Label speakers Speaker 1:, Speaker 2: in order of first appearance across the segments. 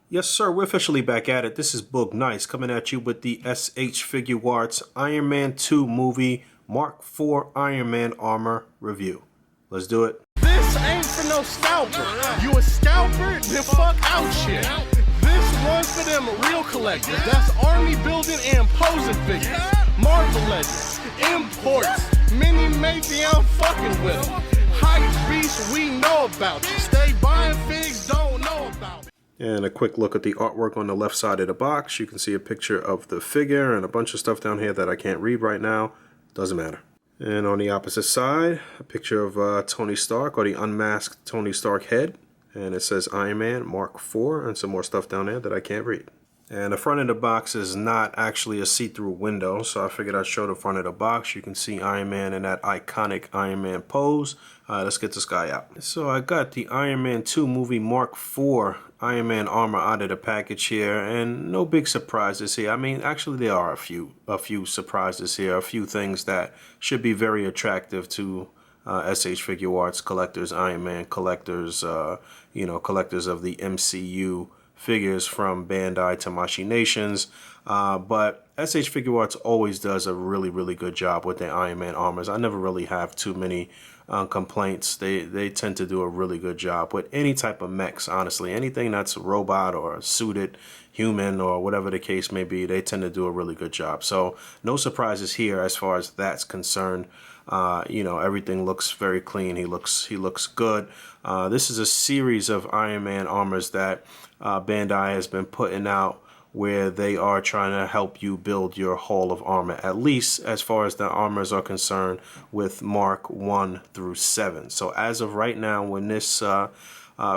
Speaker 1: Yes, sir, we're officially back at it. This is Boog Nice coming at you with the SH Figuarts Iron Man 2 movie Mark IV Iron Man armor review. Let's do it.
Speaker 2: This ain't for no scalper. You a scalper? Then fuck out shit. This one's for them real collectors. That's army building and posing figures. Marvel Legends, imports, mini matey, I'm fucking with them. Hype beast, we know about you. Stay buying figs, don't know about it.
Speaker 1: And a quick look at the artwork on the left side of the box. You can see a picture of the figure and a bunch of stuff down here that I can't read right now. Doesn't matter. And on the opposite side, a picture of Tony Stark, or the unmasked Tony Stark head. And it says Iron Man Mark IV and some more stuff down there that I can't read. And the front of the box is not actually a see-through window, so I figured I'd show the front of the box. You can see Iron Man in that iconic Iron Man pose. Let's get this guy out. So I got the Iron Man 2 movie Mark IV Iron Man armor out of the package here, and no big surprises here. I mean, actually there are a few surprises here, a few things that should be very attractive to SH Figuarts collectors, Iron Man collectors, collectors of the MCU figures from Bandai Tamashii Nations, but SH Figuarts always does a really good job with their Iron Man armors. I never really have too many complaints. They tend to do a really good job with any type of mechs, honestly. Anything that's a robot or a suited human or whatever the case may be, they tend to do a really good job. So no surprises here as far as that's concerned. Everything looks very clean. He looks good. This is a series of Iron Man armors that Bandai has been putting out, where they are trying to help you build your Hall of Armor, at least as far as the armors are concerned, with Mark 1 through 7. So as of right now, when this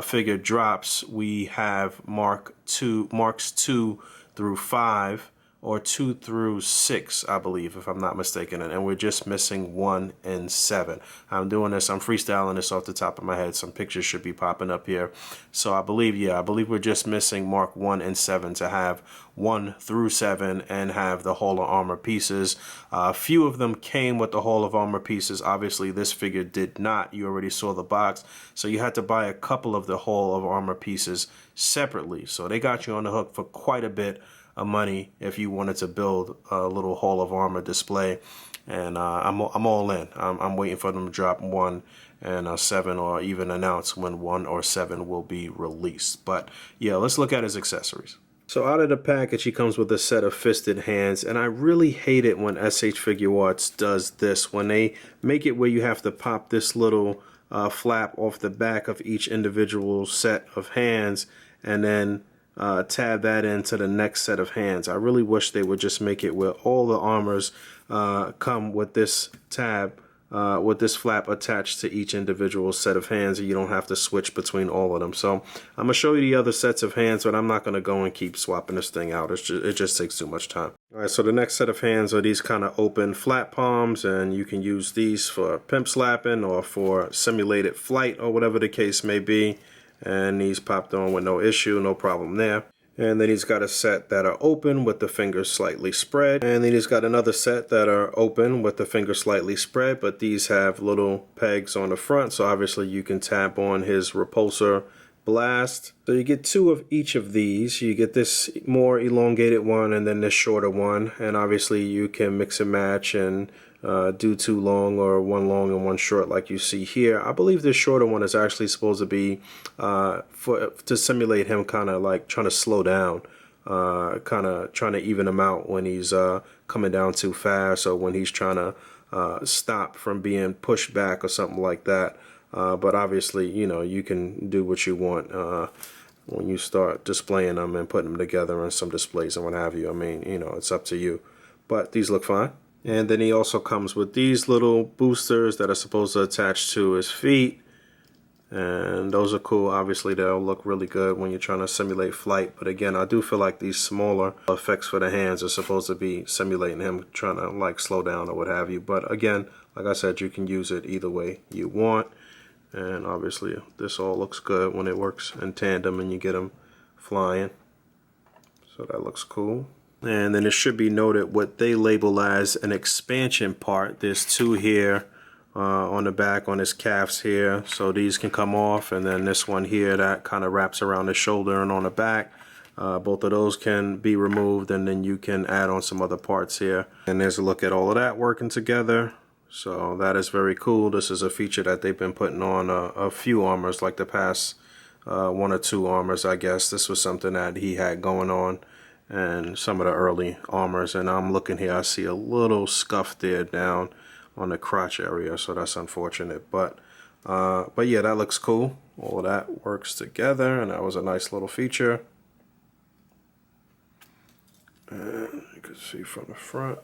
Speaker 1: figure drops, we have Marks 2 through 5, or 2 through 6, I believe, if I'm not mistaken, and we're just missing 1 and 7. I'm doing this, I'm freestyling this off the top of my head. Some pictures should be popping up here. So I believe we're just missing Mark 1 and 7 to have 1 through 7 and have the Hall of Armor pieces. A few of them came with the Hall of Armor pieces. Obviously, this figure did not. You already saw the box. So you had to buy a couple of the Hall of Armor pieces separately. So they got you on the hook for quite a bit of money if you wanted to build a little Hall of Armor display. And I'm all in. I'm waiting for them to drop 1 and 7, or even announce when 1 or 7 will be released. But yeah, let's look at his accessories. So out of the package, he comes with a set of fisted hands, and I really hate it when SH Figuarts does this, when they make it where you have to pop this little flap off the back of each individual set of hands and then tab that into the next set of hands. I really wish they would just make it where all the armors come with this tab, with this flap attached to each individual set of hands, and you don't have to switch between all of them. So I'm gonna show you the other sets of hands, but I'm not gonna go and keep swapping this thing out. It just takes too much time. All right, so the next set of hands are these kind of open flat palms, and you can use these for pimp slapping or for simulated flight or whatever the case may be. And these popped on with no issue, no problem there. And then he's got a set that are open with the fingers slightly spread. And then he's got another set that are open with the fingers slightly spread, but these have little pegs on the front, so obviously you can tap on his repulsor blast. So you get 2 of each of these. You get this more elongated one and then this shorter one. And obviously you can mix and match and do 2 long or 1 long and 1 short like you see here. I believe this shorter one is actually supposed to be to simulate him kind of like trying to slow down, kind of trying to even him out when he's coming down too fast, or when he's trying to stop from being pushed back or something like that. But obviously, you can do what you want when you start displaying them and putting them together on some displays and what have you. I mean, it's up to you. But these look fine. And then he also comes with these little boosters that are supposed to attach to his feet. And those are cool. Obviously, they'll look really good when you're trying to simulate flight. But again, I do feel like these smaller effects for the hands are supposed to be simulating him trying to like slow down or what have you. But again, like I said, you can use it either way you want. And obviously, this all looks good when it works in tandem and you get them flying. So that looks cool. And then it should be noted what they label as an expansion part. There's 2 here on the back on his calves here, so these can come off, and then this one here that kind of wraps around the shoulder and on the back. Both of those can be removed, and then you can add on some other parts here. And there's a look at all of that working together. So that is very cool. This is a feature that they've been putting on a few armors, like the past 1 or 2 armors, I guess. This was something that he had going on and some of the early armors. And I'm looking here, I see a little scuff there down on the crotch area, so that's unfortunate. But yeah, that looks cool. All of that works together, and that was a nice little feature. And you can see from the front.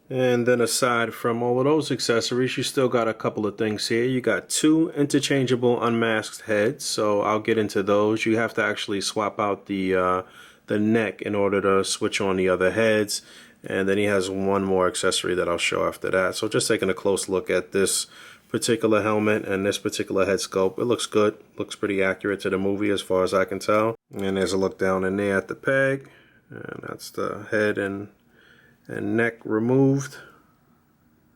Speaker 1: And then aside from all of those accessories, you still got a couple of things here. You got 2 interchangeable unmasked heads, so I'll get into those. You have to actually swap out the neck in order to switch on the other heads. And then he has one more accessory that I'll show after that. So just taking a close look at this particular helmet and this particular head sculpt. It looks good. Looks pretty accurate to the movie as far as I can tell. And there's a look down in there at the peg. And that's the head and neck removed.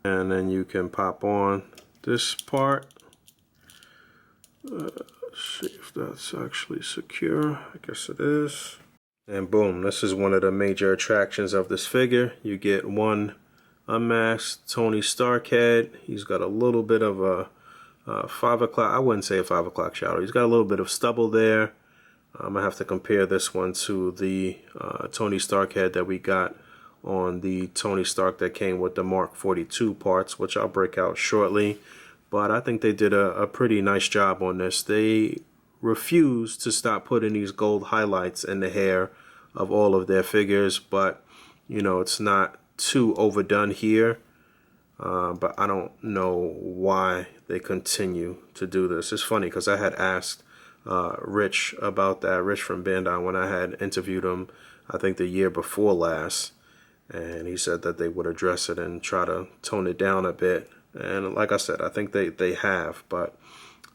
Speaker 1: And then you can pop on this part. Let's see if that's actually secure. I guess it is. And boom, this is one of the major attractions of this figure. You get one unmasked Tony Stark head. He's got a little bit of a 5 o'clock, I wouldn't say a 5 o'clock shadow. He's got a little bit of stubble there. I have to compare this one to the Tony Stark head that we got on the Tony Stark that came with the Mark 42 parts, which I'll break out shortly. But I think they did a pretty nice job on this. They refuse to stop putting these gold highlights in the hair of all of their figures, but you know, it's not too overdone here. But I don't know why they continue to do this. It's funny because I had asked Rich about that, Rich from Bandai, when I had interviewed him, I think the year before last, and he said that they would address it and try to tone it down a bit. And like I said, I think they have, but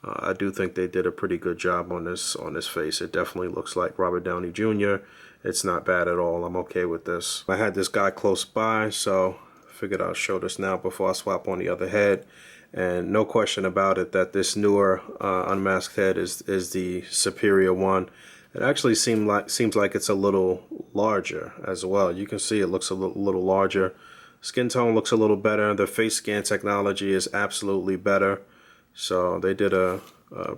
Speaker 1: I do think they did a pretty good job on this face. It definitely looks like Robert Downey Jr. It's not bad at all. I'm okay with this. I had this guy close by, so I figured I'll show this now before I swap on the other head. And no question about it that this newer unmasked head is the superior one. It actually seems like it's a little larger as well. You can see it looks a little larger. Skin tone looks a little better. The face scan technology is absolutely better. So they did a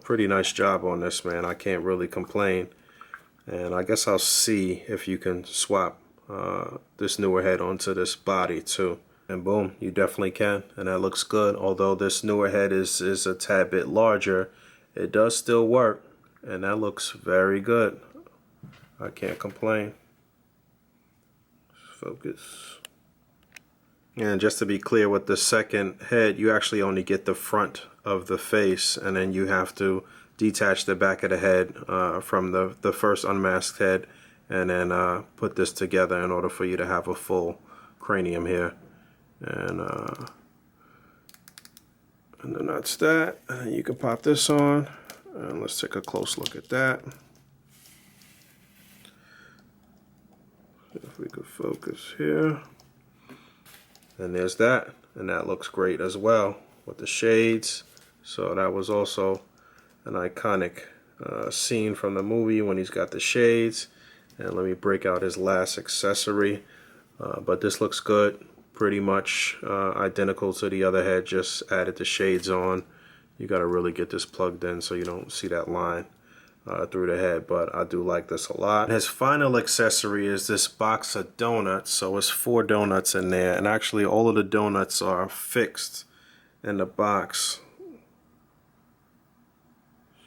Speaker 1: pretty nice job on this, man. I can't really complain. And I guess I'll see if you can swap this newer head onto this body too. And boom, you definitely can. And that looks good. Although this newer head is a tad bit larger, it does still work. And that looks very good. I can't complain. Focus. And just to be clear, with the second head, you actually only get the front of the face, and then you have to detach the back of the head from the first unmasked head, and then put this together in order for you to have a full cranium here. And then that's that. And you can pop this on, and let's take a close look at that. If we could focus here. And there's that, and that looks great as well with the shades. So that was also an iconic scene from the movie when he's got the shades. And let me break out his last accessory. But this looks good, pretty much identical to the other head, just added the shades on. You got to really get this plugged in so you don't see that line through the head, but I do like this a lot. His final accessory is this box of donuts. So it's 4 donuts in there, and actually all of the donuts are fixed in the box,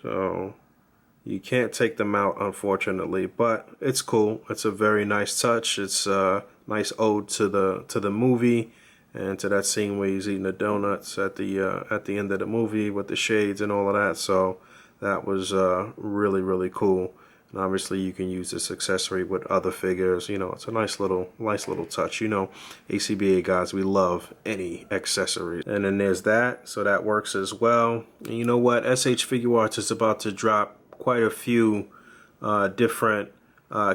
Speaker 1: so you can't take them out, unfortunately, but it's cool. It's a very nice touch. It's a nice ode to the movie and to that scene where he's eating the donuts at the end of the movie with the shades and all of that. So that was really, really cool. And obviously you can use this accessory with other figures. You know, it's a nice little touch. You know, A.C.B.A. guys, we love any accessories. And then there's that, so that works as well. And you know what? SH Figuarts is about to drop quite a few different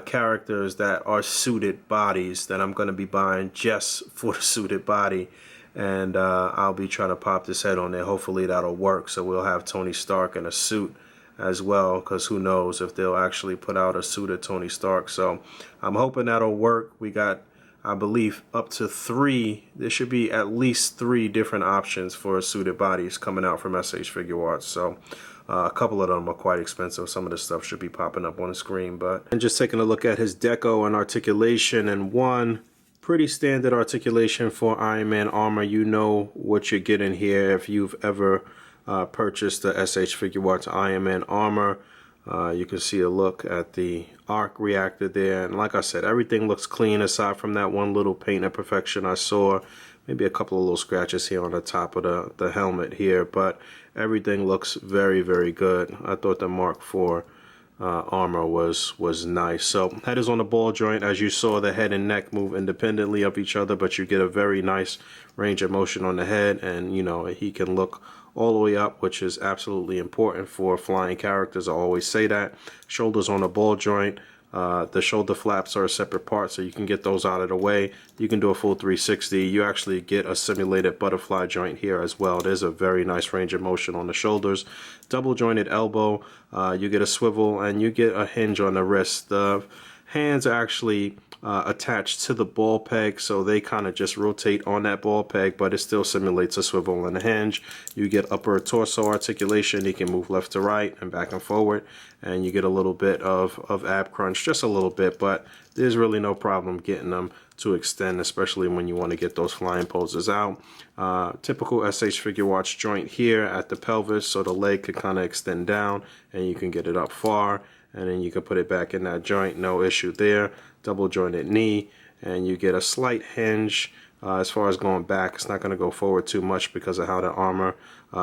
Speaker 1: characters that are suited bodies that I'm going to be buying just for the suited body. And I'll be trying to pop this head on there. Hopefully that'll work. So we'll have Tony Stark in a suit as well, because who knows if they'll actually put out a suited Tony Stark. So I'm hoping that'll work. We got, I believe, up to 3. There should be at least 3 different options for suited bodies coming out from SH Figuarts. So a couple of them are quite expensive. Some of this stuff should be popping up on the screen. But and just taking a look at his deco and articulation, and one pretty standard articulation for Iron Man armor. You know what you're getting here if you've ever purchased the SH Figuarts Iron Man armor. You can see a look at the arc reactor there, and like I said, everything looks clean aside from that one little paint imperfection I saw. Maybe a couple of little scratches here on the top of the helmet here, but everything looks very, very good. I thought the Mark IV armor was nice. So head is on the ball joint. As you saw, the head and neck move independently of each other, but you get a very nice range of motion on the head, and you know, he can look all the way up, which is absolutely important for flying characters. I always say that. Shoulders on the ball joint. The shoulder flaps are a separate part, so you can get those out of the way. You can do a full 360. You actually get a simulated butterfly joint here as well. There's a very nice range of motion on the shoulders. Double jointed elbow. You get a swivel, and you get a hinge on the wrist. The hands are actually attached to the ball peg, so they kind of just rotate on that ball peg, but it still simulates a swivel and a hinge. You get upper torso articulation. You can move left to right and back and forward, and you get a little bit of ab crunch, just a little bit, but there's really no problem getting them to extend, especially when you want to get those flying poses out. Typical SH Figuarts joint here at the pelvis, so the leg could kind of extend down and you can get it up far, and then you can put it back in that joint, no issue there. Double jointed knee, and you get a slight hinge. As far as going back, it's not going to go forward too much because of how the armor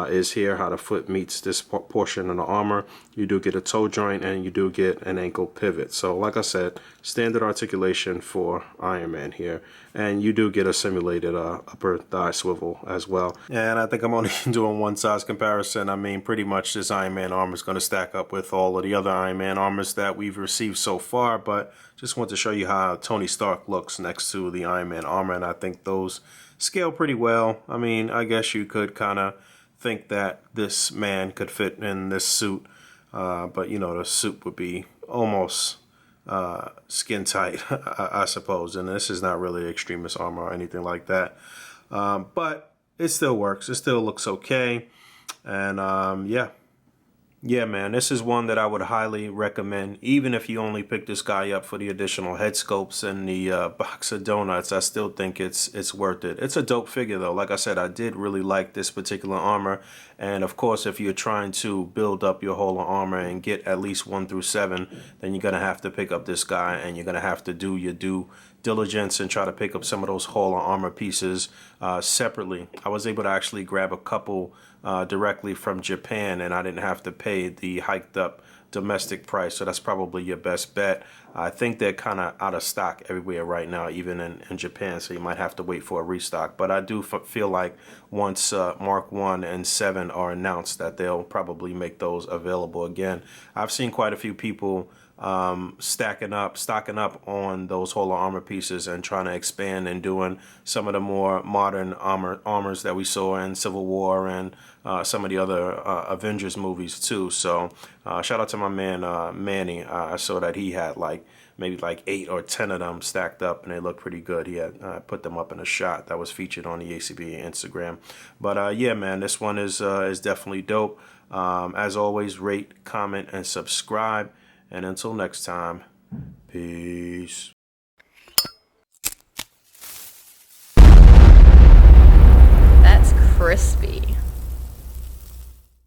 Speaker 1: is here, how the foot meets this portion of the armor. You do get a toe joint, and you do get an ankle pivot. So like I said, standard articulation for Iron Man here, and you do get a simulated upper thigh swivel as well. And I think I'm only doing one size comparison. I mean, pretty much this Iron Man armor is going to stack up with all of the other Iron Man armors that we've received so far, but just want to show you how Tony Stark looks next to the Iron Man armor, and I think those scale pretty well. I mean, I guess you could kind of think that this man could fit in this suit, but you know, the suit would be almost skin tight, I suppose, and this is not really extremist armor or anything like that, but it still works. It still looks okay, and yeah, man, this is one that I would highly recommend. Even if you only pick this guy up for the additional head sculpts and the box of donuts, I still think it's worth it. It's a dope figure, though. Like I said, I did really like this particular armor. And, of course, if you're trying to build up your whole armor and get at least 1 through 7, then you're going to have to pick up this guy, and you're going to have to do your due diligence and try to pick up some of those whole armor pieces separately. I was able to actually grab a couple directly from Japan, and I didn't have to pay the hiked up domestic price, so that's probably your best bet. I think they're kind of out of stock everywhere right now, even in Japan, so you might have to wait for a restock. But I do feel like once Mark 1 and 7 are announced, that they'll probably make those available again. I've seen quite a few people stocking up on those whole armor pieces and trying to expand and doing some of the more modern armors that we saw in Civil War and some of the other Avengers movies too. So shout out to my man Manny. I saw that he had maybe 8 or 10 of them stacked up, and they look pretty good. He had put them up in a shot that was featured on the A.C.B.A Instagram. But yeah, man, this one is definitely dope. As always, rate, comment, and subscribe. And until next time, peace.